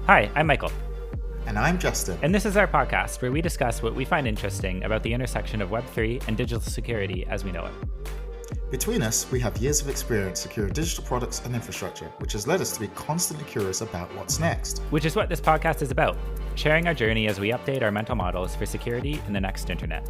Hi, I'm Michael. And I'm Justin. And this is our podcast where we discuss what we find interesting about the intersection of Web3 and digital security as we know it. Between us, we have years of experience securing digital products and infrastructure, which has led us to be constantly curious about what's next. Which is what this podcast is about, sharing our journey as we update our mental models for security in the next internet.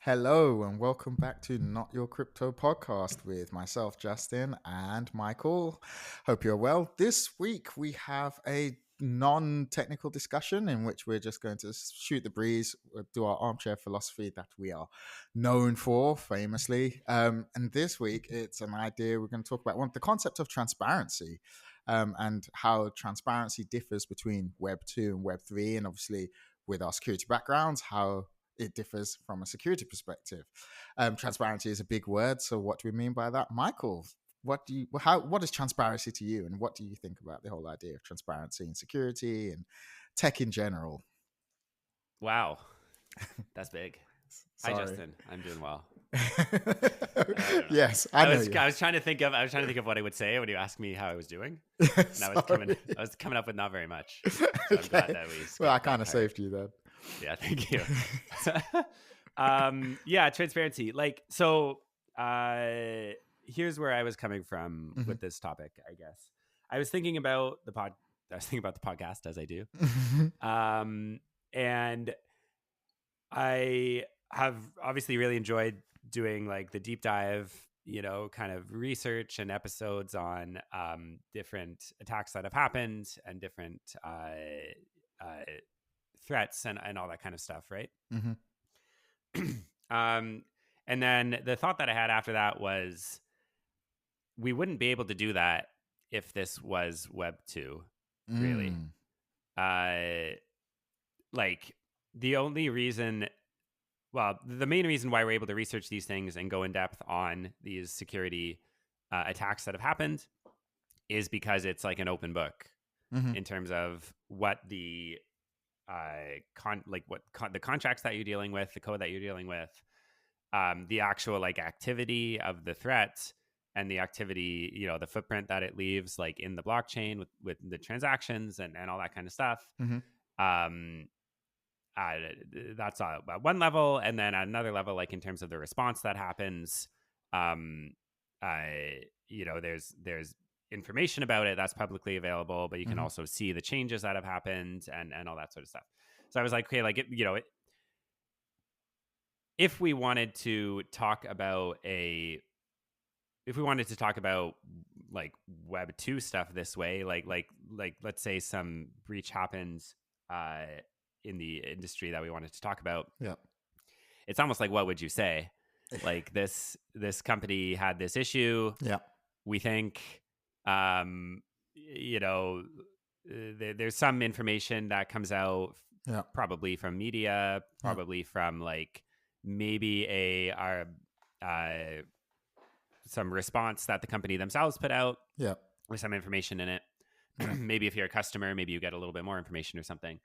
Hello, and welcome back to Not Your Crypto podcast with myself, Justin, and Michael. Hope you're well. This week, we have a non-technical discussion in which we're just going to shoot the breeze, do our armchair philosophy that we are known for famously. And this week, it's an idea we're going to talk about, the concept of transparency. And how transparency differs between Web 2 and Web 3, and obviously with our security backgrounds, how it differs from a security perspective. Transparency is a big word, so what do we mean by that? Michael, what is transparency to you, and what do you think about the whole idea of transparency and security and tech in general? Wow, that's big. Hi, Justin. I'm doing well. Yes, I was trying to think of what I would say when you asked me how I was doing. And I was coming up with not very much. So I'm glad that we. Well, I kind of saved you then. Yeah, thank you. Yeah, transparency. Here's where I was coming from with this topic. I guess I was thinking about the podcast as I do, and I have obviously really enjoyed doing like the deep dive, kind of research and episodes on different attacks that have happened and different threats and all that kind of stuff, right? And then the thought that I had after that was we wouldn't be able to do that if this was Web 2, really. The main reason why we're able to research these things and go in depth on these security attacks that have happened is because it's like an open book in terms of what the the contracts that you're dealing with, the code that you're dealing with, the actual like activity of the threat and the activity, the footprint that it leaves like in the blockchain with the transactions and all that kind of stuff. That's at one level, and then at another level, like in terms of the response that happens, there's information about it that's publicly available, but you can also see the changes that have happened and all that sort of stuff. So I was like, okay, if we wanted to talk about like Web 2 stuff this way, like let's say some breach happens in the industry that we wanted to talk about. Yeah. It's almost like, what would you say? Like this company had this issue. Yeah. We think, there's some information that comes out, probably from media, probably from like maybe some response that the company themselves put out, with some information in it. Maybe if you're a customer, maybe you get a little bit more information or something.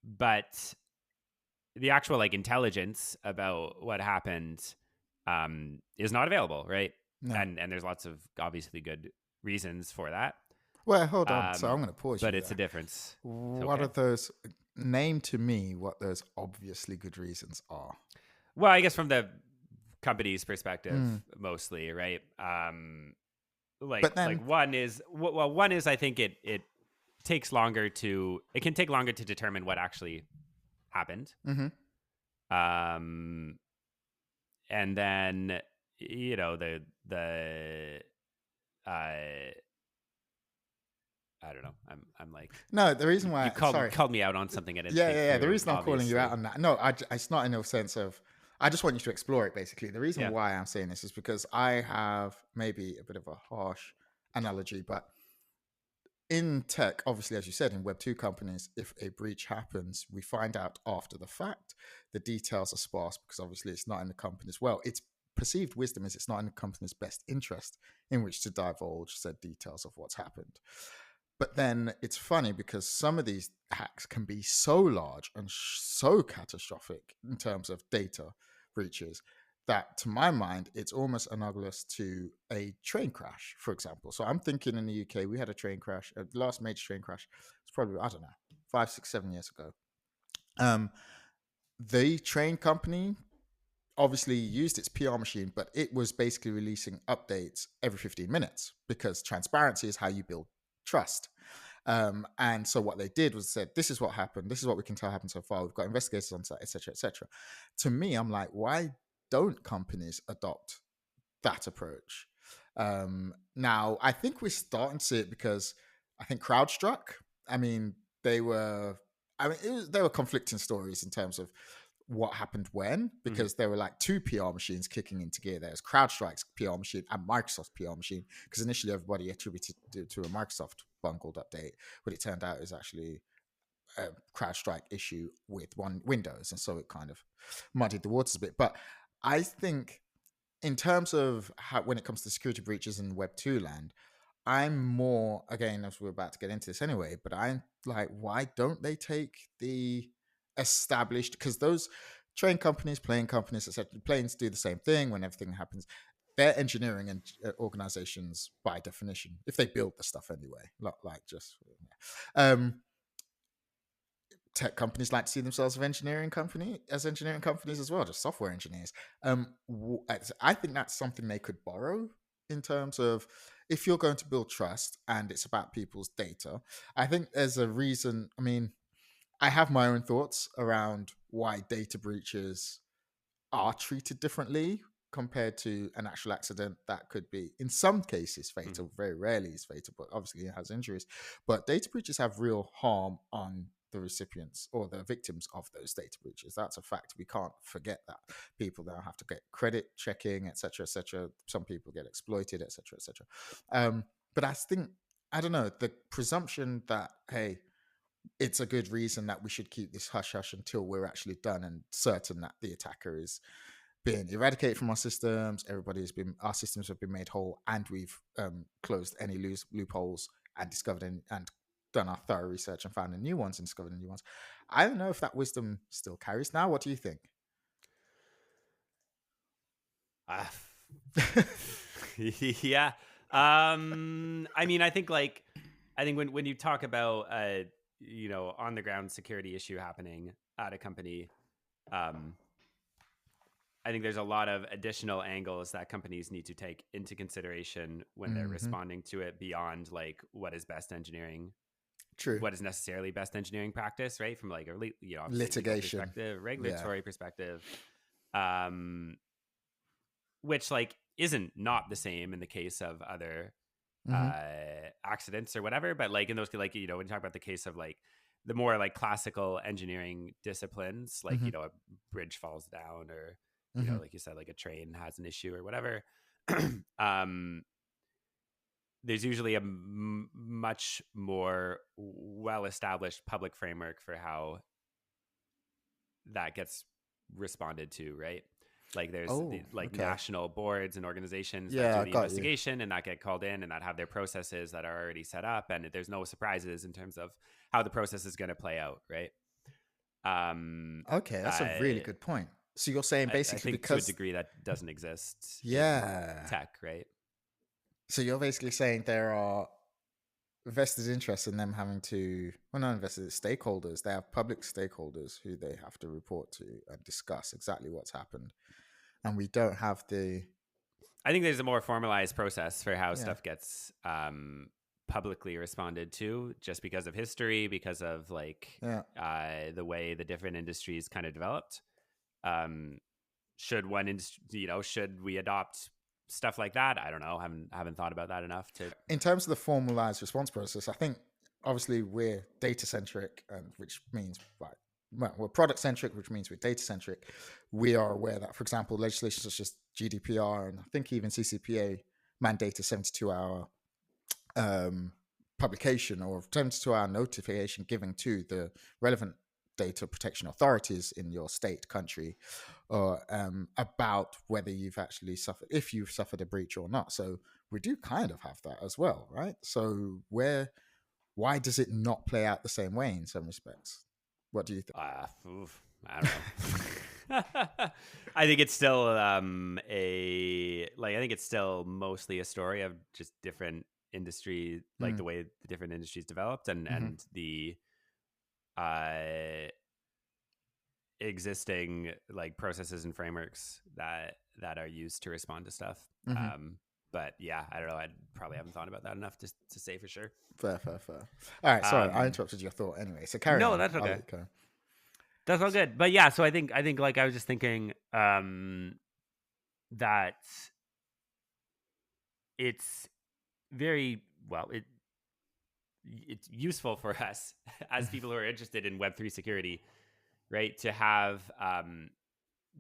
But the actual like intelligence about what happened is not available, right? No. And there's lots of obviously good reasons for that. Well, hold on. So I'm going to pause you. But it's a difference. What are those? Name to me what those obviously good reasons are. Well, I guess from the company's perspective, mostly, right? One is I think it takes longer to determine what actually happened. And then I don't know. I'm like, no. The reason why you called me out on something, and the reason I'm calling you out on that. No, it's not in a sense of. I just want you to explore it. Basically, the reason why I'm saying this is because I have maybe a bit of a harsh analogy, but in tech, obviously, as you said, in Web 2 companies, if a breach happens, we find out after the fact. The details are sparse because obviously it's not in the company's its perceived wisdom is it's not in the company's best interest in which to divulge said details of what's happened. But then it's funny because some of these hacks can be so large and so catastrophic in terms of data breaches that, to my mind, it's almost analogous to a train crash, for example. So I'm thinking in the UK, we had a train crash. The last major train crash was probably, I don't know, 5, 6, 7 years ago. The train company obviously used its PR machine, but it was basically releasing updates every 15 minutes because transparency is how you build trust. And so what they did was said, this is what happened. This is what we can tell happened so far. We've got investigators on site, etc., etc. To me, I'm like, why don't companies adopt that approach? Now, I think we're starting to see it because I think CrowdStrike, I mean, they were conflicting stories in terms of what happened when, because there were like two PR machines kicking into gear. There was CrowdStrike's PR machine and Microsoft's PR machine, because initially everybody attributed to a Microsoft bungled update, but it turned out it was actually a CrowdStrike issue with one Windows, and so it kind of muddied the waters a bit. But I think in terms of how, when it comes to security breaches in Web 2 land, I'm more, again, as we're about to get into this anyway, but I'm like, why don't they take the established, because those train companies, plane companies, etc., planes do the same thing when everything happens. They're engineering and organizations by definition, if they build the stuff anyway, not like just tech companies like to see themselves as engineering companies as well, just software engineers. I think that's something they could borrow in terms of, if you're going to build trust and it's about people's data. I think there's a reason. I mean, I have my own thoughts around why data breaches are treated differently compared to an actual accident that could be, in some cases, fatal. Very rarely is fatal, but obviously it has injuries. But data breaches have real harm on the recipients or the victims of those data breaches. That's a fact. We can't forget that. People now have to get credit checking, etc., etc. Some people get exploited, etc., etc. But I think, I don't know, the presumption that, hey, it's a good reason that we should keep this hush hush until we're actually done and certain that the attacker is being eradicated from our systems. Our systems have been made whole, and we've closed any loopholes and discovered and done our thorough research and found the new ones and discovered the new ones. I don't know if that wisdom still carries now. What do you think? Yeah. I mean, I think when you talk about on the ground security issue happening at a company, I think there's a lot of additional angles that companies need to take into consideration when they're responding to it, beyond like what is best engineering. True. What is necessarily best engineering practice, right? From like a litigation perspective, regulatory perspective, which like isn't not the same in the case of other accidents or whatever. But like in those, like, when you talk about the case of like the more like classical engineering disciplines, like, a bridge falls down, or, like you said, like a train has an issue or whatever. There's usually a much more well-established public framework for how that gets responded to, right? Like there's national boards and organizations that do the investigation and that get called in and that have their processes that are already set up, and there's no surprises in terms of how the process is going to play out, right? Okay, that's a really good point. So you're saying basically, I think because to a degree that doesn't exist in tech, right? So you're basically saying there are vested interests in them having to, well, not invested, stakeholders. They have public stakeholders who they have to report to and discuss exactly what's happened. And we don't have the... I think there's a more formalized process for how stuff gets publicly responded to, just because of history, because of like the way the different industries kind of developed. Should one industry, should we adopt stuff like that? I don't know. Haven't thought about that enough to. In terms of the formalized response process, I think obviously we're data centric, and which means we're product centric, which means we're data centric. We are aware that, for example, legislation such as GDPR and I think even CCPA mandate a 72-hour publication or 72-hour notification given to the relevant data protection authorities in your state, country, about whether you've actually suffered, if you've suffered a breach or not. So we do kind of have that as well, right? So why does it not play out the same way in some respects? What do you think? I don't know. I think it's still I think it's still mostly a story of just different industry, like the way the different industries developed and the uh existing like processes and frameworks that are used to respond to stuff. But yeah, I don't know. I probably haven't thought about that enough to say for sure. Fair. All right, sorry, I interrupted your thought anyway. So carry No, on. that's I'll okay. let you go. That's all good. But yeah, so I think like I was just thinking that it's very well it's useful for us as people who are interested in Web3 security, right? To have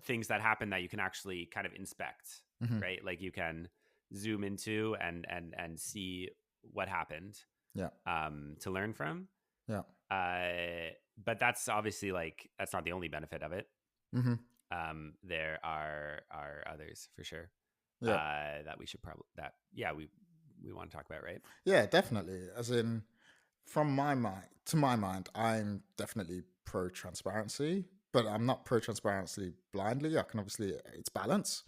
things that happen that you can actually kind of inspect, right? Like you can zoom into and see what happened, Yeah. to learn from. Yeah. But that's obviously like that's not the only benefit of it. There are others for sure. Yeah. That we should probably we want to talk about, right? Yeah, definitely. As in, from my mind to my mind, I'm definitely pro transparency, but I'm not pro transparency blindly. I can obviously it's balance.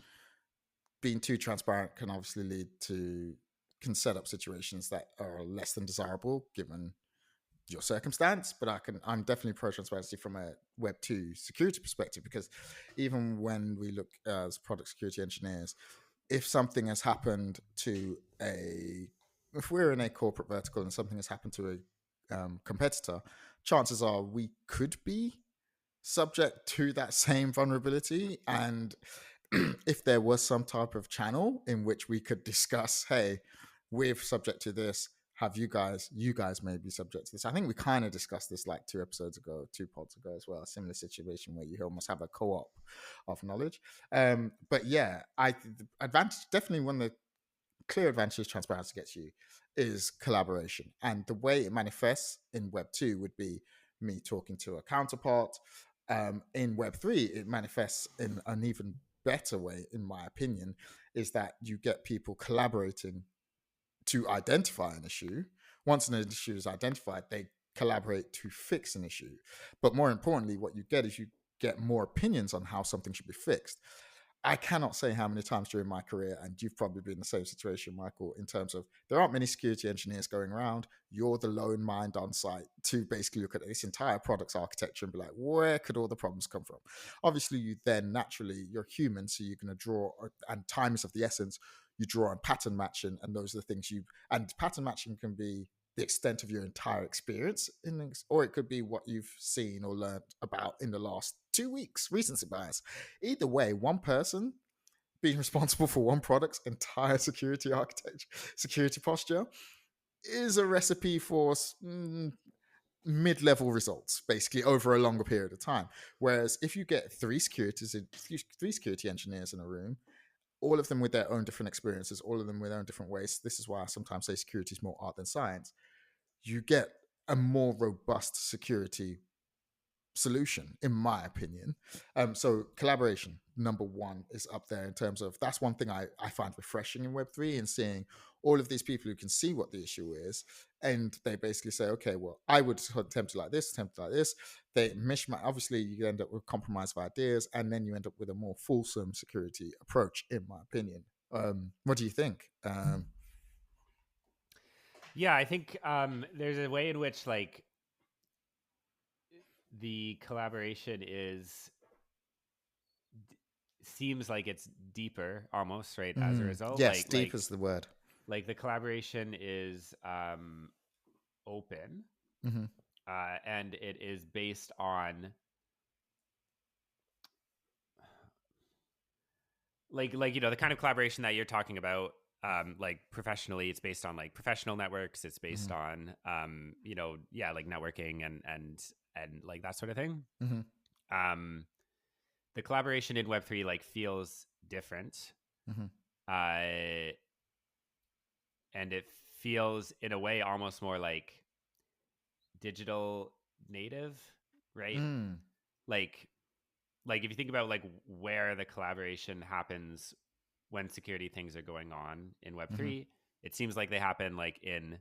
Being too transparent can obviously can set up situations that are less than desirable given your circumstance. But I'm definitely pro transparency from a Web2 security perspective, because even when we look as product security engineers, if something has happened to if we're in a corporate vertical and something has happened to a competitor, chances are we could be subject to that same vulnerability. And if there was some type of channel in which we could discuss, hey, we're subject to this, have you guys may be subject to this. I think we kind of discussed this like 2 pods ago as well, a similar situation where you almost have a co-op of knowledge. But yeah, the advantage, definitely one of the clear advantages transparency gets you is collaboration. And the way it manifests in Web2 would be me talking to a counterpart. In Web3, it manifests in an even better way, in my opinion, is that you get people collaborating to identify an issue. Once an issue is identified, they collaborate to fix an issue. But more importantly, what you get is you get more opinions on how something should be fixed. I cannot say how many times during my career, and you've probably been in the same situation, Michael, in terms of there aren't many security engineers going around. You're the lone mind on site to basically look at this entire product's architecture and be like, where could all the problems come from? Obviously, you then naturally, you're human, so you're going to draw, and time is of the essence, you draw on pattern matching, and those are the things and pattern matching can be the extent of your entire experience, or it could be what you've seen or learned about in the last 2 weeks, recency bias. Either way, one person being responsible for one product's entire security architecture, security posture, is a recipe for mid-level results, basically over a longer period of time. Whereas if you get three security engineers in a room, all of them with their own different experiences, all of them with their own different ways. This is why I sometimes say security is more art than science. You get a more robust security solution, in my opinion. So collaboration, number one, is up there in terms of that's one thing I find refreshing in Web3, and seeing all of these people who can see what the issue is, and they basically say, okay, well, I would attempt it like this, They mishmash. Obviously, you end up with compromise of ideas, and then you end up with a more fulsome security approach, in my opinion. What do you think? Yeah, I think there's a way in which like the collaboration seems like it's deeper almost, right? As a result, Yes, deep is the word. Like the collaboration is open, and it is based on like the kind of collaboration that you're talking about. Like professionally, it's based on like professional networks. It's based on like networking and like that sort of thing. The collaboration in Web3 like feels different, and it feels in a way almost more like digital native, right? Like if you think about like where the collaboration happens when security things are going on in Web3, it seems like they happen like in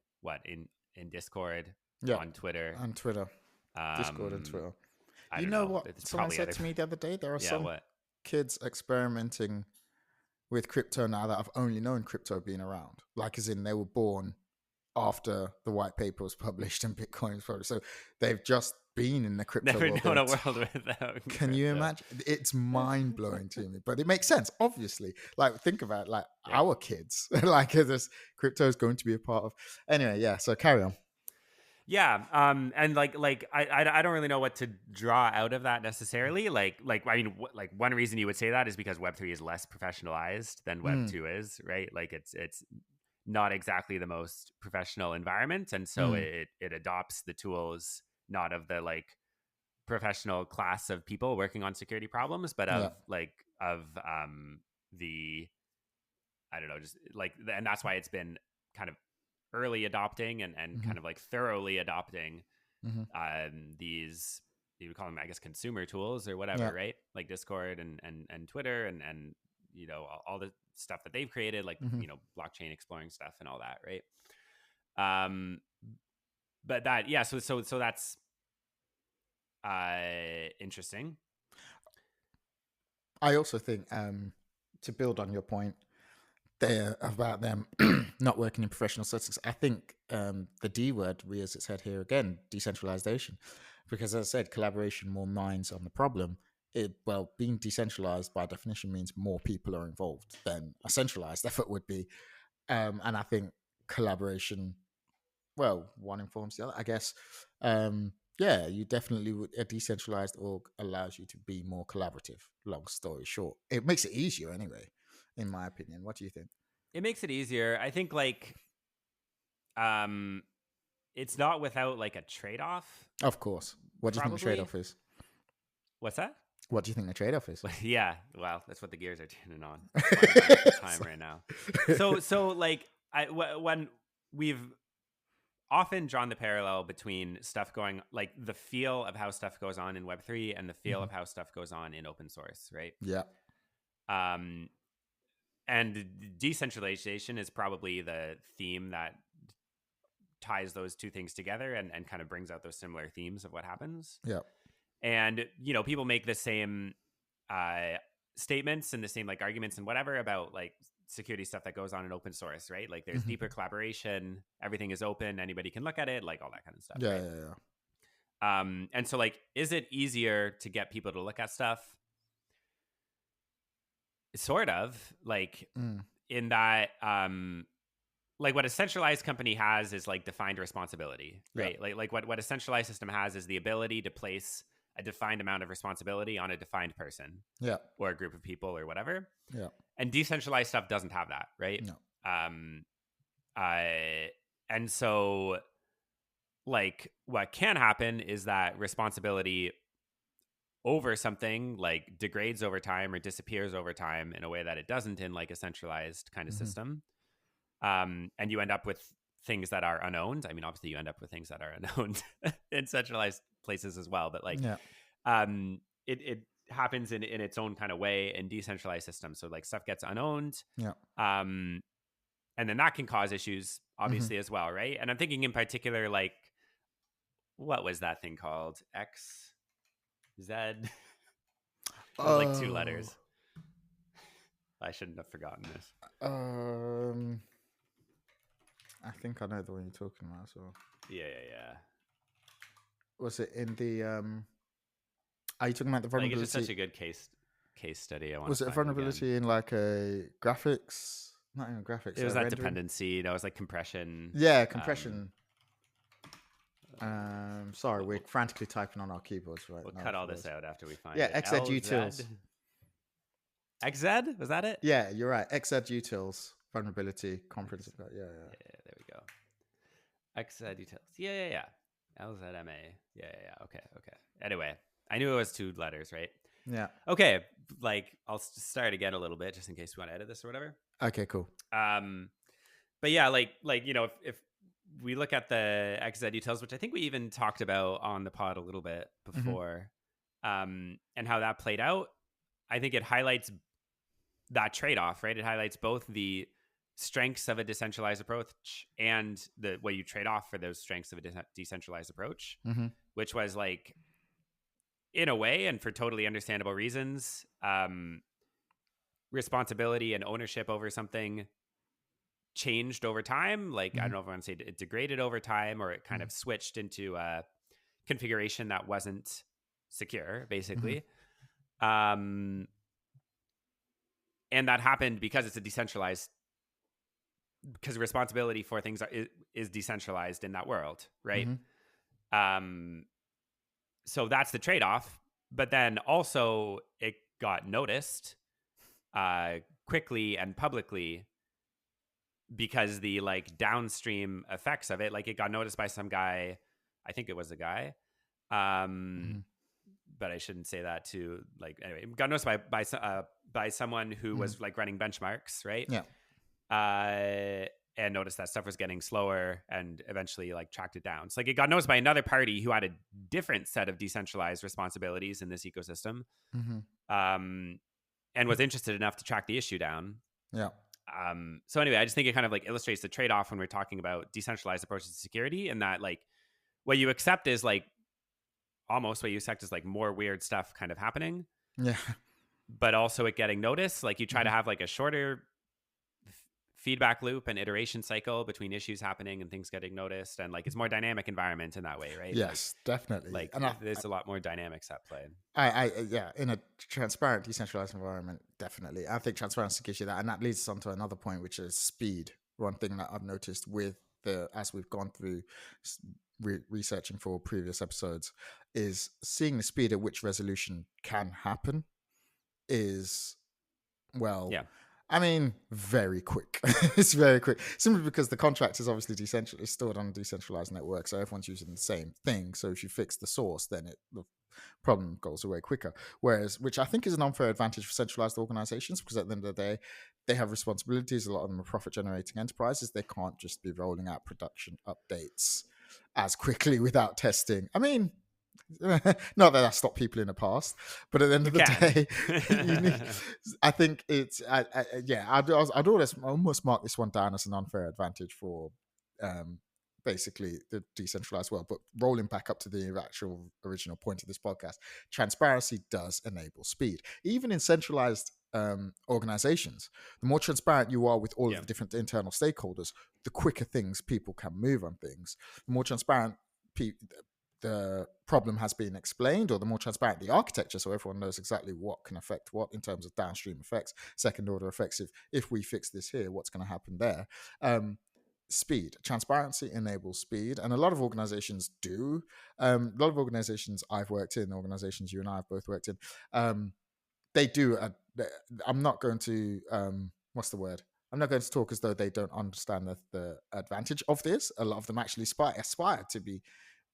Discord, on Twitter, Discord and Twitter. I You don't know know. what It's someone probably said other. to me the other day? There are Yeah, some what? kids experimenting with crypto now that have only known crypto being around. Like, as in, they were born after the white paper was published and Bitcoin was published. So they've just been in the crypto Never world. known a world without. Can you crypto. imagine? It's mind blowing to me, but it makes sense. Obviously, like think about it, like Yeah. our kids, like this crypto is going to be a part of. Anyway, yeah. So carry on. Yeah, and I don't really know what to draw out of that necessarily. I mean, like one reason you would say that is because Web3 is less professionalized than Web2 is, right? Like it's not exactly the most professional environment, and so it adopts the tools not of the like professional class of people working on security problems, but of the I don't know, just like, and that's why it's been kind of early adopting and kind of like thoroughly adopting these, you would call them, I guess, consumer tools or whatever, right? Like Discord and Twitter and you know, all the stuff that they've created, like you know, blockchain exploring stuff and all that, right? But that, yeah, so that's interesting. I also think, to build on your point there about them not working in professional settings, I think the D word rears its head here again: decentralization. Because, as I said, collaboration, more minds on the problem. Being decentralized by definition means more people are involved than a centralized effort would be. And I think collaboration, one informs the other, I guess. Yeah, you definitely would. A decentralized org allows you to be more collaborative. Long story short, it makes it easier anyway, in my opinion. What do you think? It makes it easier. I think like, it's not without like a trade-off. Of course. What do you think the Probably. trade-off is? What's that? What do you think the trade-off is? Yeah, well, that's what the gears are turning on. It's time right now. So like, when we've often drawn the parallel between stuff going, like the feel of how stuff goes on in Web3 and the feel of how stuff goes on in open source, right? Yeah. And decentralization is probably the theme that ties those two things together and kind of brings out those similar themes of what happens. Yeah. And, you know, people make the same statements and the same like arguments and whatever about like security stuff that goes on in open source, right? Like there's deeper collaboration, everything is open, anybody can look at it, like all that kind of stuff. Yeah, right? yeah. And so like, is it easier to get people to look at stuff? Sort of, like in that, like what a centralized company has is like defined responsibility, right? Yeah. Like what a centralized system has is the ability to place a defined amount of responsibility on a defined person, Yeah. or a group of people or whatever. Yeah. And decentralized stuff doesn't have that, right? No. And so like what can happen is that responsibility over something like degrades over time or disappears over time in a way that it doesn't in like a centralized kind of system. And you end up with things that are unowned. I mean, obviously you end up with things that are unowned in centralized places as well, but like, it happens in its own kind of way in decentralized systems. So like stuff gets unowned. Yeah. And then that can cause issues obviously as well. Right. And I'm thinking in particular, like, what was that thing called? XZ? It was like 2 letters. I shouldn't have forgotten this. I think I know the one you're talking about as well. Yeah. Was it in the are you talking about the vulnerability? Like, it's just such a good case study. Was it a vulnerability in like a graphics? Not even graphics. It was that rendering? dependency. You know, it was like compression. Yeah, compression. Sorry, we're frantically typing on our keyboards right now. We'll cut all this out after we find it. it. XZ utils. XZ? Was that it? Yeah, you're right. XZ utils vulnerability comprehensive. Yeah. There we go. XZ utils. Yeah. LZMA. Yeah. Okay. Anyway, I knew it was 2 letters, right? Yeah. Okay. Like, I'll start again a little bit just in case you want to edit this or whatever. Okay, cool. But yeah, like you know, if we look at the XZ utils, which I think we even talked about on the pod a little bit before, and how that played out, I think it highlights that trade-off, right? It highlights both the strengths of a decentralized approach and what you trade off for those strengths of a decentralized approach, which was like in a way, and for totally understandable reasons, responsibility and ownership over something changed over time. Like, I don't know if I want to say it degraded over time, or it kind of switched into a configuration that wasn't secure, basically. And that happened because it's a decentralized, because responsibility for things is decentralized in that world, right? So that's the trade-off. But then also it got noticed quickly and publicly, because the like downstream effects of it, like it got noticed by some guy, I think it was a guy, but I shouldn't say that too. Like, anyway, it got noticed by someone who was like running benchmarks, right? Yeah. And noticed that stuff was getting slower, and eventually like tracked it down. So like it got noticed by another party who had a different set of decentralized responsibilities in this ecosystem, and was interested enough to track the issue down. Yeah. So anyway, I just think it kind of like illustrates the trade-off when we're talking about decentralized approaches to security, and that like what you accept is like almost what you accept is like more weird stuff kind of happening. Yeah. But also it getting noticed. Like you try to have like a shorter feedback loop and iteration cycle between issues happening and things getting noticed, and like it's more dynamic environment in that way, right? Yes, like, definitely. Like there's a lot more dynamics at play. Yeah, in a transparent, decentralized environment, definitely. I think transparency gives you that, and that leads us on to another point, which is speed. One thing that I've noticed with as we've gone through researching for previous episodes, is seeing the speed at which resolution can happen is, well, yeah. I mean, very quick. It's very quick, simply because the contract is obviously decentralized, it's stored on a decentralized network, so everyone's using the same thing. So if you fix the source, then the problem goes away quicker. Which I think is an unfair advantage for centralized organizations, because at the end of the day, they have responsibilities. A lot of them are profit-generating enterprises. They can't just be rolling out production updates as quickly without testing. I mean, not that I stopped people in the past, but at the end of the day, I think it's I'd almost mark this one down as an unfair advantage for basically the decentralized world. But rolling back up to the actual original point of this podcast, transparency does enable speed, even in centralized organizations. The more transparent you are with all of the different internal stakeholders, the quicker people can move on things. The more transparent the problem has been explained, or the more transparent the architecture, so everyone knows exactly what can affect what in terms of downstream effects, second order effects. If we fix this here, what's going to happen there? Speed. Transparency enables speed, and a lot of organizations do. A lot of organizations I've worked in, organizations you and I have both worked in, they do. I'm not going to what's the word? I'm not going to talk as though they don't understand the advantage of this. A lot of them actually aspire to be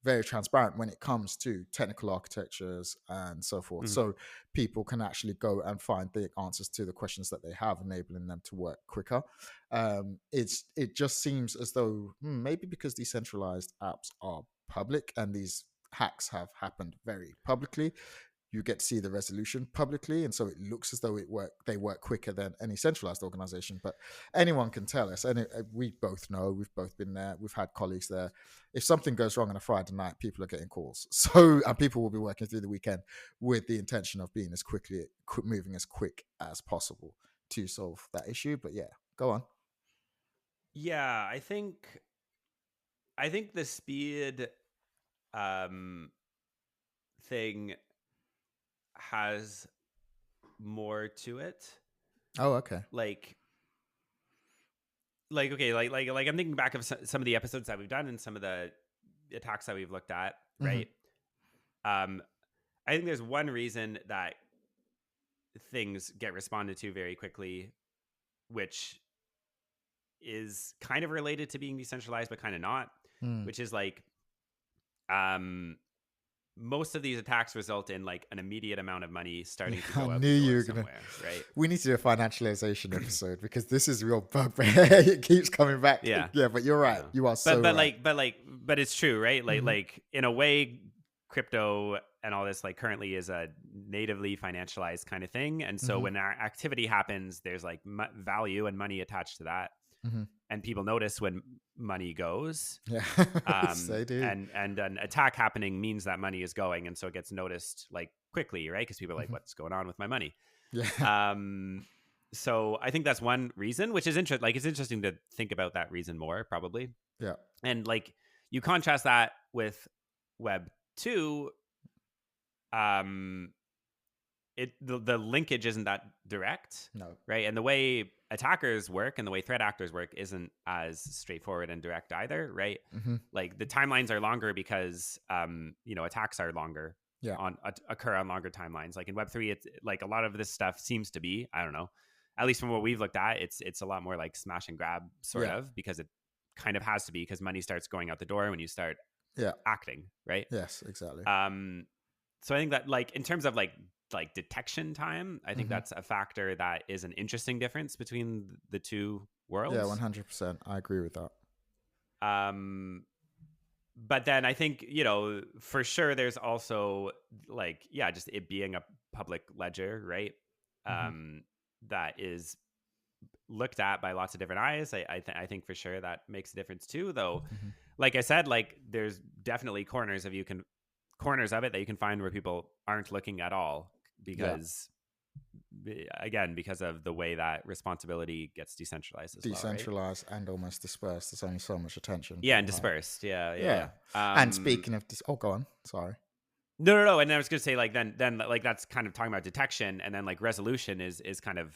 very transparent when it comes to technical architectures and so forth. So people can actually go and find the answers to the questions that they have, enabling them to work quicker. It just seems as though maybe because decentralized apps are public and these hacks have happened very publicly, you get to see the resolution publicly, and so it looks as though they work quicker than any centralized organization. But anyone can tell us, and we both know, we've both been there, we've had colleagues there. If something goes wrong on a Friday night, people are getting calls. And people will be working through the weekend with the intention of being moving as quick as possible to solve that issue. But yeah, go on. Yeah, I think the speed thing has more to it. Oh, okay. Like okay, like I'm thinking back of some of the episodes that we've done and some of the attacks that we've looked at, right? I think there's one reason that things get responded to very quickly, which is kind of related to being decentralized but kind of not, which is like most of these attacks result in like an immediate amount of money starting to go out the door somewhere, right? We need to do a financialization episode because this is real bugbear. It keeps coming back. Yeah, but you're right. Yeah. You are so right. But it's true, right? Like in a way, crypto and all this like currently is a natively financialized kind of thing, and so when our activity happens, there's like value and money attached to that. and people notice when money goes. Yeah, they do. And an attack happening means that money is going, and so it gets noticed like quickly, right? Because people are like, "What's going on with my money?" Yeah. So I think that's one reason, which is interesting. Like, it's interesting to think about that reason more, probably. Yeah. And like, you contrast that with Web 2, the linkage isn't that direct, No. right? And the way attackers work and the way threat actors work isn't as straightforward and direct either, right? Like, the timelines are longer because attacks are longer. Yeah. Occur on longer timelines. Like in Web3, it's like a lot of this stuff seems to be, I don't know, at least from what we've looked at, it's a lot more like smash and grab sort of, because it kind of has to be, because money starts going out the door when you start acting, right? Yes, exactly. So I think that, like, in terms of like detection time, I think that's a factor that is an interesting difference between the two worlds. Yeah, 100%. I agree with that. But then I think, for sure there's also like, just it being a public ledger, right? That is looked at by lots of different eyes. I think for sure that makes a difference too, though. Like I said, like, there's definitely corners of it that you can find where people aren't looking at all, because again, because of the way that responsibility gets decentralized right? And almost dispersed. There's only so much attention. And dispersed. Yeah. And speaking of go on. Sorry. No. And I was going to say, like, then like, that's kind of talking about detection, and then like resolution is kind of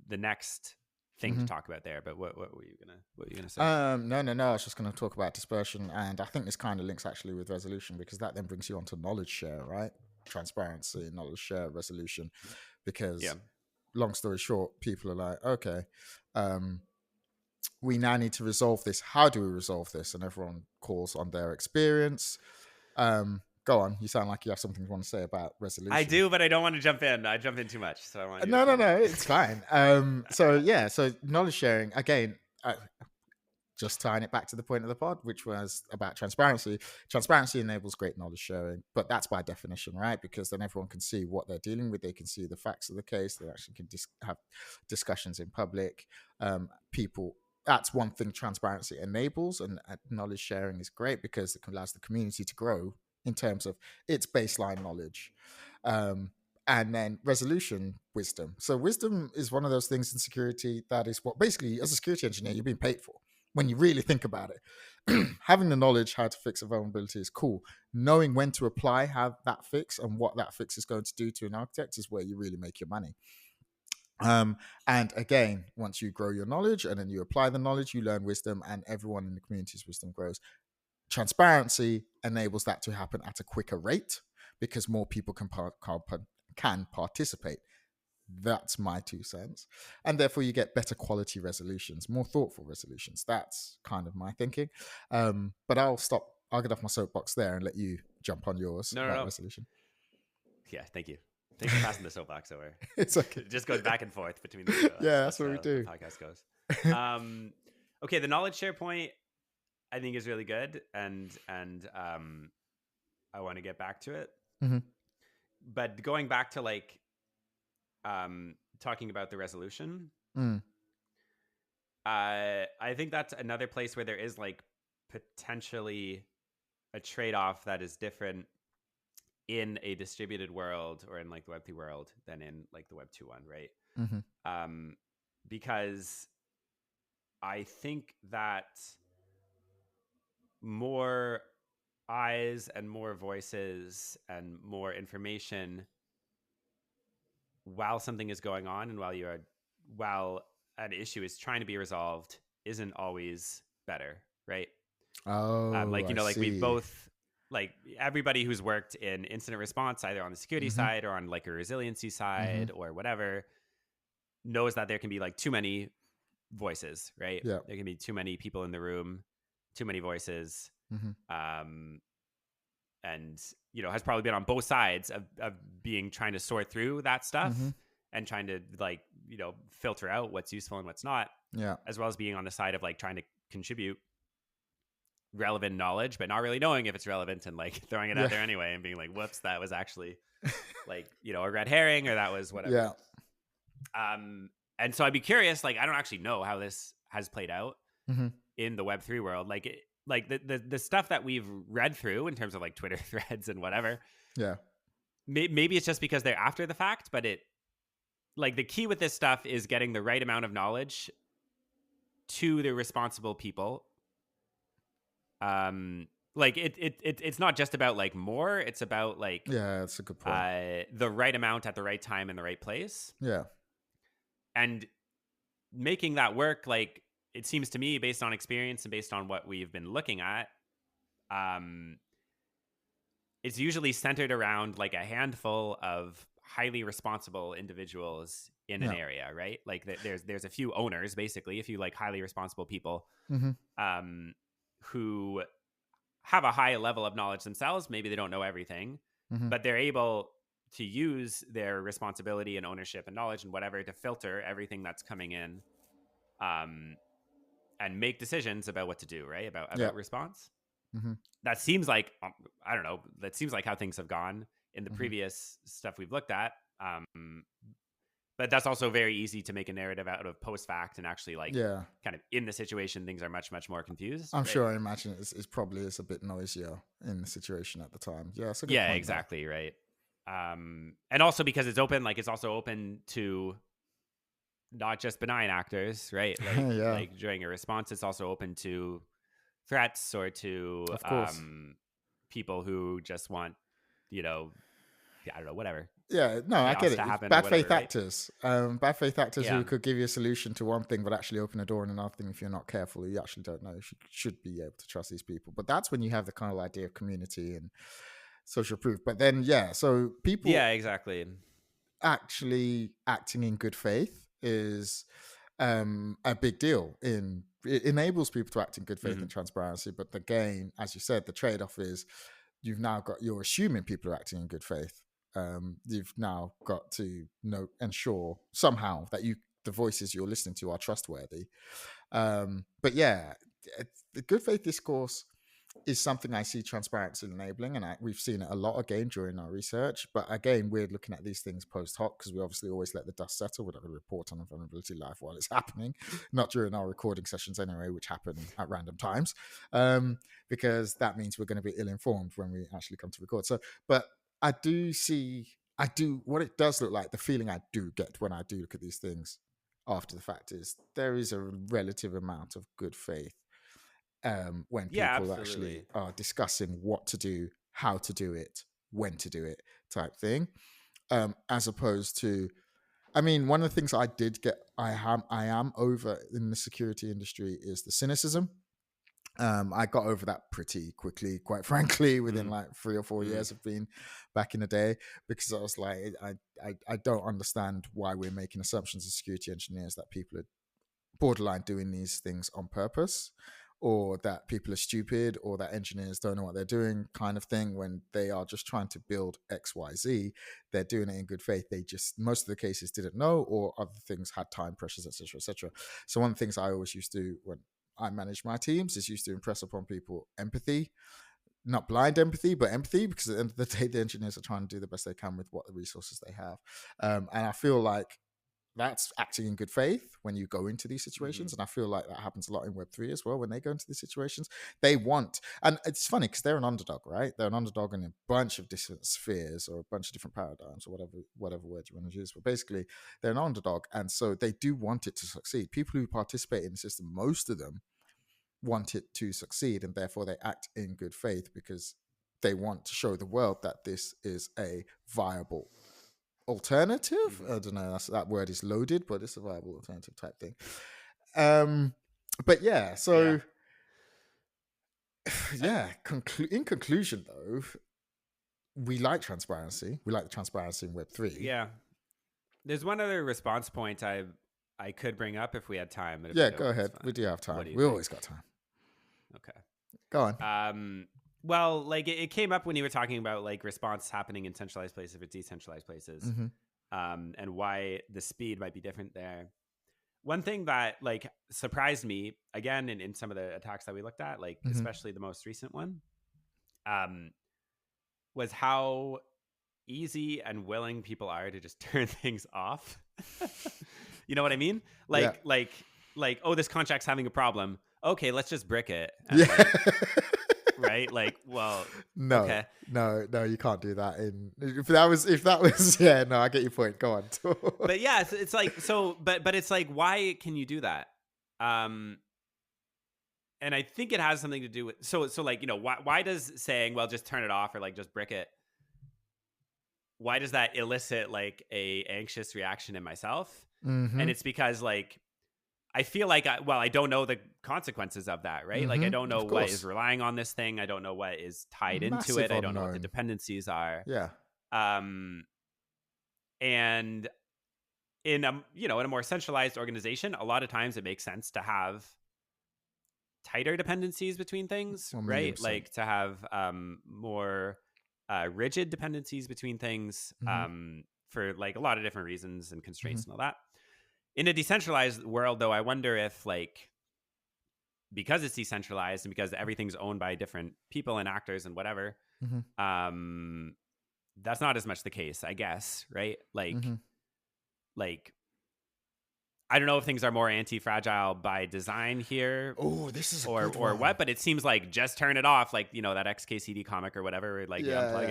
the next thing to talk about there. But what were you gonna say? No. I was just going to talk about dispersion, and I think this kind of links actually with resolution, because that then brings you on to knowledge share, right? Transparency, knowledge share, resolution. Because long story short, people are like, okay, we now need to resolve this. How do we resolve this? And everyone calls on their experience. Go on. You sound like you have something you want to say about resolution. I do, but I don't want to jump in. I jump in too much, so I want. No. It's fine. So knowledge sharing again. Just tying it back to the point of the pod, which was about transparency. Transparency enables great knowledge sharing, but that's by definition, right? Because then everyone can see what they're dealing with. They can see the facts of the case. They actually can have discussions in public. That's one thing transparency enables, and knowledge sharing is great because it allows the community to grow in terms of its baseline knowledge. And then resolution, wisdom. So wisdom is one of those things in security that is what basically, as a security engineer, you're being paid for. When you really think about it, having the knowledge how to fix a vulnerability is cool. Knowing when to apply that fix and what that fix is going to do to an architect is where you really make your money. And again, once you grow your knowledge and then you apply the knowledge, you learn wisdom, and everyone in the community's wisdom grows. Transparency enables that to happen at a quicker rate because more people can participate. That's my 2 cents. And therefore you get better quality resolutions, more thoughtful resolutions. That's kind of my thinking. But I'll get off my soapbox there and let you jump on yours about resolution. Yeah, thank you. Thanks for passing the soapbox over. It's okay. It just goes back and forth between the two. That's what we do. The podcast goes. Okay, the knowledge share point I think is really good, and I want to get back to it. But going back to like talking about the resolution, I think that's another place where there is like potentially a trade-off that is different in a distributed world or in like the Web3 world than in like the Web 2 one, right? Because I think that more eyes and more voices and more information while something is going on and while an issue is trying to be resolved isn't always better, right? We both, like, everybody who's worked in incident response, either on the security side or on like a resiliency side or whatever, knows that there can be like too many voices, right? Yeah. There can be too many people in the room, too many voices. And has probably been on both sides of trying to sort through that stuff and trying to like filter out what's useful and what's not, as well as being on the side of like trying to contribute relevant knowledge but not really knowing if it's relevant and like throwing it out there anyway and being like, whoops, that was actually like a red herring, or that was whatever. And so I'd be curious, like, I don't actually know how this has played out Mm-hmm. in the Web3 world. Like the stuff that we've read through in terms of like Twitter threads and whatever. Yeah. Maybe it's just because they're after the fact, but like the key with this stuff is getting the right amount of knowledge to the responsible people. Like it's not just about like more, it's about like Yeah, that's a good point. the right amount at the right time in the right place. Yeah. And making that work, like it seems to me, based on experience and based on what we've been looking at, it's usually centered around like a handful of highly responsible individuals in an area, right? Like there's a few owners, basically, a few like highly responsible people who have a high level of knowledge themselves. Maybe they don't know everything, but they're able to use their responsibility and ownership and knowledge and whatever to filter everything that's coming in, and make decisions about what to do, right? About response. That seems like, I don't know, that seems like how things have gone in the previous stuff we've looked at. But that's also very easy to make a narrative out of post fact and actually like kind of in the situation, things are much, much more confused. I'm sure. I imagine it's probably is a bit noisier in the situation at the time. Yeah, that's a good point, exactly. Right. And also because it's open, like it's also open to not just benign actors, right? Like, like during a response, it's also open to threats or to people who just want, I don't know, whatever. Yeah, no, I get it. Bad faith actors. Bad faith actors who Yeah. could give you a solution to one thing, but actually open a door in another thing if you're not careful. You actually don't know. You should be able to trust these people. But that's when you have the kind of idea of community and social proof. But then, so people exactly. actually acting in good faith is a big deal. It enables people to act in good faith and transparency. But again, as you said, the trade-off is you're assuming people are acting in good faith. You've now got to ensure somehow that the voices you're listening to are trustworthy. But the good faith discourse is something I see transparency enabling, and we've seen it a lot again during our research. But again, we're looking at these things post hoc because we obviously always let the dust settle. We don't report on a vulnerability live while it's happening, not during our recording sessions anyway, which happen at random times, because that means we're going to be ill-informed when we actually come to record. So, but what it does look like, the feeling I do get when I do look at these things after the fact is there is a relative amount of good faith when people actually are discussing what to do, how to do it, when to do it type thing, as opposed to, I mean, one of the things I am over in the security industry is the cynicism. I got over that pretty quickly, quite frankly, within like 3 or 4 years of being back in the day, because I was like, I don't understand why we're making assumptions as security engineers that people are borderline doing these things on purpose, or that people are stupid, or that engineers don't know what they're doing kind of thing, when they are just trying to build XYZ. They're doing it in good faith. They just, most of the cases didn't know, or other things had time pressures, etc., etc. So one of the things I always used to, when I manage my teams, is used to impress upon people empathy, not blind empathy, but empathy, because at the end of the day, the engineers are trying to do the best they can with what the resources they have. And I feel like that's acting in good faith when you go into these situations. And I feel like that happens a lot in Web3 as well. When they go into these situations, they want, and it's funny because they're an underdog, right? They're an underdog in a bunch of different spheres or a bunch of different paradigms, or whatever word you want to use. But basically, they're an underdog. And so they do want it to succeed. People who participate in the system, most of them want it to succeed, and therefore they act in good faith because they want to show the world that this is a viable alternative. I don't know, that word is loaded, but it's a viable alternative type thing. But in conclusion though, we like transparency. We like the transparency in Web3. Yeah. There's one other response point I could bring up if we had time. Yeah, go ahead. We do have time. We always got time. Okay. Go on. Well, like it came up when you were talking about like response happening in centralized places or decentralized places, and why the speed might be different there. One thing that like surprised me again in some of the attacks that we looked at, like especially the most recent one, was how easy and willing people are to just turn things off. You know what I mean? Like like, oh, this contract's having a problem. Okay, let's just brick it. And Yeah. right? Like, well, No, okay. no, you can't do that. If that was, yeah, no, I get your point. Go on. But yeah, it's like, so, but it's like, why can you do that? And I think it has something to do with, so like, why does saying, well, just turn it off or like just brick it, why does that elicit like a anxious reaction in myself? Mm-hmm. And it's because like, I feel like, I don't know the consequences of that, right? Like, I don't know what is relying on this thing. I don't know what is tied into it. I don't know what the dependencies are. Yeah. And in a, in a more centralized organization, a lot of times it makes sense to have tighter dependencies between things, right? Like to have more rigid dependencies between things for like a lot of different reasons and constraints and all that. In a decentralized world, though, I wonder if, like, because it's decentralized and because everything's owned by different people and actors and whatever, that's not as much the case, I guess, right? Like, I don't know if things are more anti-fragile by design here. Oh, this is or what, but it seems like just turn it off, like, that XKCD comic or whatever, like, you unplug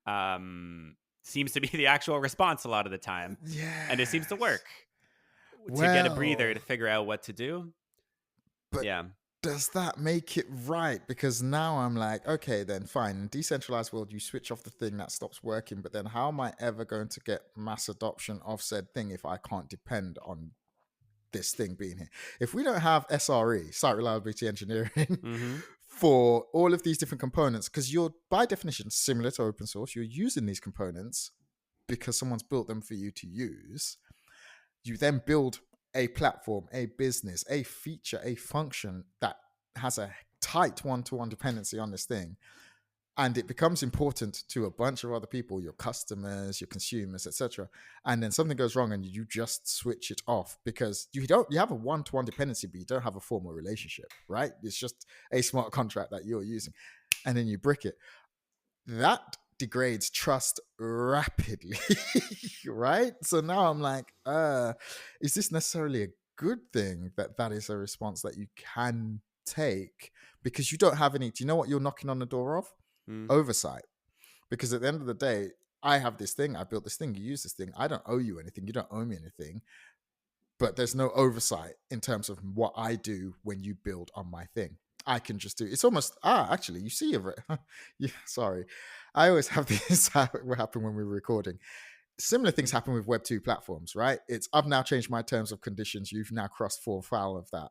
it. Seems to be the actual response a lot of the time. Yeah. And it seems to work to get a breather to figure out what to do. But yeah. Does that make it right? Because now I'm like, okay, then fine. In decentralized world, you switch off the thing that stops working. But then how am I ever going to get mass adoption of said thing if I can't depend on this thing being here? If we don't have SRE, site reliability engineering, for all of these different components, because you're by definition similar to open source, you're using these components because someone's built them for you to use. You then build a platform, a business, a feature, a function that has a tight one-to-one dependency on this thing. And it becomes important to a bunch of other people, your customers, your consumers, etc. And then something goes wrong and you just switch it off because you have a one-to-one dependency, but you don't have a formal relationship, right? It's just a smart contract that you're using. And then you brick it. That degrades trust rapidly, right? So now I'm like, is this necessarily a good thing that is a response that you can take? Because you don't have any, do you know what you're knocking on the door of? Oversight. Because at the end of the day, I have this thing, I built this thing, you use this thing, I don't owe you anything, you don't owe me anything, but there's no oversight in terms of what I do when you build on my thing. I can just do, it's almost, actually, you see, yeah, sorry. I always have this happen when we're recording. Similar things happen with Web 2 platforms, right? It's, I've now changed my terms of conditions. You've now crossed foul of that.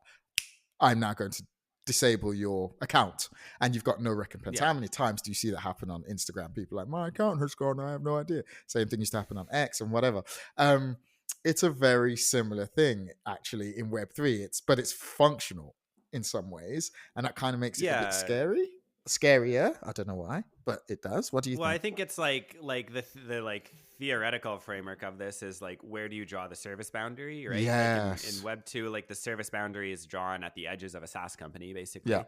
I'm now going to disable your account and you've got no recompense. How many times do you see that happen on Instagram? People are like, my account has gone, I have no idea. Same thing used to happen on X and whatever. It's a very similar thing actually in Web3. But it's functional in some ways, and that kind of makes it a bit scarier. I don't know why, but it does. What do you think? Well, I think it's like the like theoretical framework of this is like, where do you draw the service boundary, right? Yes. Like in Web 2, like the service boundary is drawn at the edges of a SaaS company, basically. Yeah.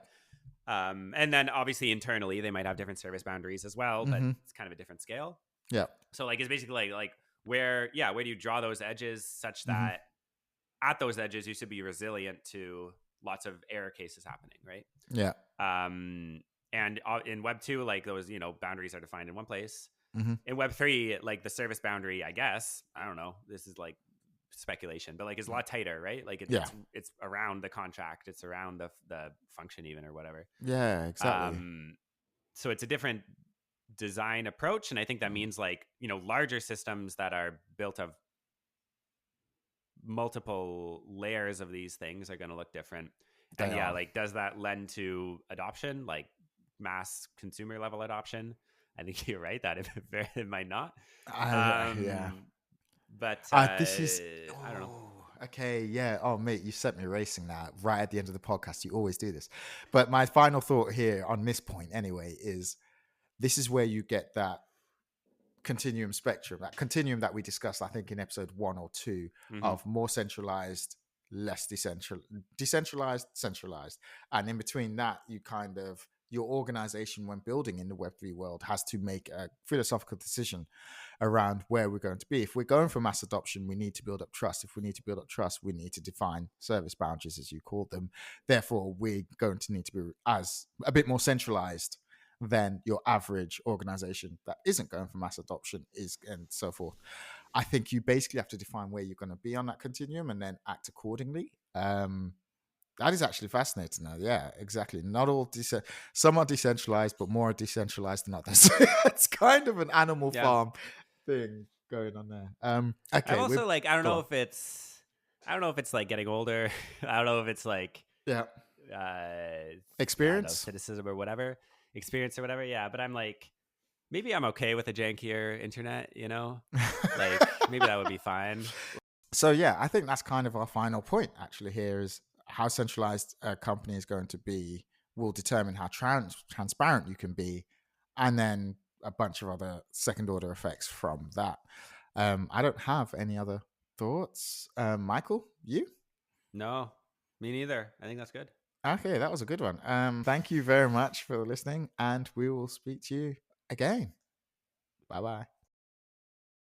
And then obviously internally they might have different service boundaries as well, but it's kind of a different scale. Yeah. So like it's basically like where do you draw those edges such that at those edges you should be resilient to lots of error cases happening, right? Yeah. And in Web 2, like those, boundaries are defined in one place. In Web 3, like the service boundary, I guess, I don't know, this is like speculation, but like it's a lot tighter, right? Like it's around the contract, it's around the function even or whatever. Yeah, exactly. So it's a different design approach, and I think that means like, larger systems that are built of multiple layers of these things are going to look different. And like, does that lend to adoption, like mass consumer level adoption? I think you're right that it might not. But this is, I don't know. Okay, yeah. Oh, mate, you set me racing now. Right at the end of the podcast, you always do this. But my final thought here on this point, anyway, is this is where you get that continuum spectrum, that continuum that we discussed, I think, in episode 1 or 2 of more centralized, less decentralized, centralized, and in between that, your organization, when building in the Web3 world, has to make a philosophical decision around where we're going to be. If we're going for mass adoption, we need to build up trust. If we need to build up trust, we need to define service boundaries, as you call them. Therefore, we're going to need to be a bit more centralized than your average organization that isn't going for mass adoption is, and so forth. I think you basically have to define where you're going to be on that continuum and then act accordingly. That is actually fascinating now. Yeah, exactly. Not all some are decentralized, but more are decentralized than others. It's kind of an Animal Farm thing going on there. Okay. I'm also like, I don't know if it's like getting older. I don't know if it's like experience, cynicism or whatever, experience or whatever. Yeah, but I'm like, maybe I'm okay with a jankier internet. You know, like maybe that would be fine. So yeah, I think that's kind of our final point actually here is how centralized a company is going to be will determine how transparent you can be, and then a bunch of other second order effects from that. I don't have any other thoughts. Michael, you? No, me neither. I think that's good. Okay, that was a good one. Thank you very much for listening, and we will speak to you again. Bye-bye.